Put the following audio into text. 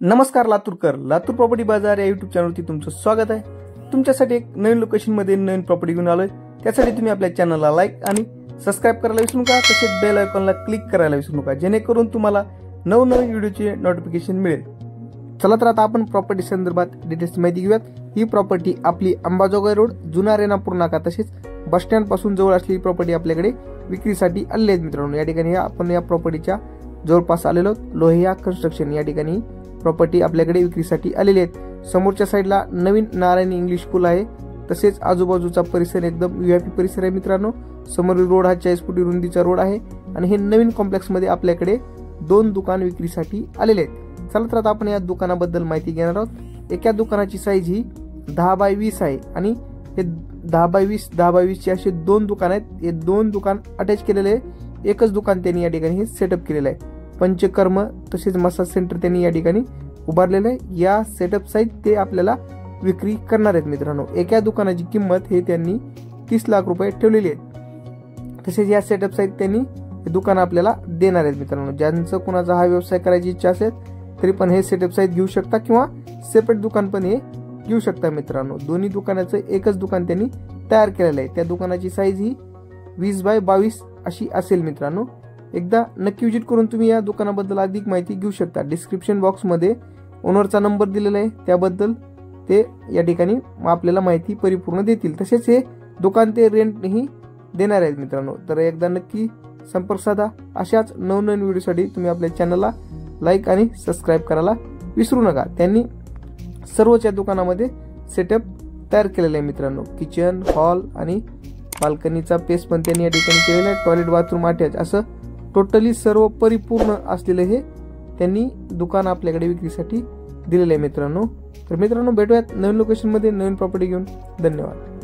नमस्कार लातूरकर, लातूर प्रॉपर्टी बाजार या यूट्यूब चॅनलवरती तुमचं स्वागत आहे। तुमच्यासाठी एक नवीन लोकेशनमध्ये नवीन प्रॉपर्टी घेऊन आलोय। त्यासाठी तुम्ही आपल्या चॅनलला लाईक आणि सबस्क्राइब करायला विसरू नका, तसेच बेल आयकॉनला क्लिक करायला विसरू नका, जेणेकरून तुम्हाला नवनवीन व्हिडिओचे नोटिफिकेशन मिळेल। चला तर आता आपण प्रॉपर्टी संदर्भात डिटेल्स माहिती घेऊयात। ही प्रॉपर्टी आपली अंबाजोगाई रोड, जुना रेणापूर नाका तसेच बस स्टँड पासून जवळ असलेली प्रॉपर्टी आपल्याकडे विक्रीसाठी आलेली आहे मित्रांनो। या ठिकाणी आपण या प्रॉपर्टीच्या जवळपास आलेलो लोहिया कन्स्ट्रक्शन या ठिकाणी प्रॉपर्टी आपल्याकडे विक्रीसाठी आलेली आहेत। समोरच्या साईडला नवीन नारायणी इंग्लिश स्कूल आहे, तसेच आजूबाजूचा परिसर एकदम व्हीआयपी परिसर आहे मित्रांनो। समोरील रोड हा 40 फुटी रुंदीचा रोड आहे आणि हे नवीन कॉम्प्लेक्स मध्ये आपल्याकडे 2 दुकान विक्रीसाठी आलेले आहेत। चला तर आता आपण या दुकानाबद्दल माहिती घेणार आहोत। एका दुकानाची साईज ही 10 बाय 20 आहे आणि हे 10 बाय 20 चे असे 2 दुकान आहेत। हे 2 दुकान अटॅच केलेले आहे। एकच दुकान त्यांनी या ठिकाणी सेटअप केलेलं आहे। पंचकर्म तसेच मसाज सेंटर त्यांनी या ठिकाणी उभारलेलं आहे। या सेटअप साईट ते आपल्याला विक्री करणार आहेत मित्रांनो। एका दुकानाची किंमत हे त्यांनी 30 लाख रुपये ठेवलेली आहे। तसेच या सेटअप साईट त्यांनी हे दुकान आपल्याला देणार आहेत मित्रांनो। ज्यांचं कुणाचा हा व्यवसाय करायची इच्छा असेल तरी पण हे सेटअप साईट घेऊ शकता किंवा सेपरेट दुकान पण हे घेऊ शकता मित्रांनो। दोन्ही दुकानाचं एकच दुकान त्यांनी तयार केलेलं आहे। त्या दुकानाची साईज ही 20 बाय 22 अशी असेल मित्रांनो। एकदा नक्की विजिट करून तुम्ही या दुकानाबद्दल अधिक माहिती घेऊ शकता। डिस्क्रिप्शन बॉक्स मध्ये ओनरचा नंबर दिलेला आहे, त्याबद्दल ते या ठिकाणी आपल्याला माहिती परिपूर्ण देतील। तसेच हे दुकान ते रेंटही देणार आहेत मित्रांनो। तर एकदा नक्की संपर्क साधा। अशाच नवनवीन व्हिडिओसाठी तुम्ही आपल्या चॅनलला लाईक आणि सबस्क्राइब करायला विसरू नका। त्यांनी सर्वच या दुकानामध्ये सेटअप तयार केलेला आहे मित्रांनो। किचन, हॉल आणि बाल्कनीचा पेस पण त्यांनी या ठिकाणी केलेला आहे। टॉयलेट, बाथरूम अटॅच असं टोटली सर्व परिपूर्ण असलेले हे त्यांनी दुकान आपल्याकडे विक्रीसाठी दिलेले आहे मित्रांनो। तर मित्रांनो, भेटूयात नवीन लोकेशन मध्ये नवीन प्रॉपर्टी घेऊन। धन्यवाद।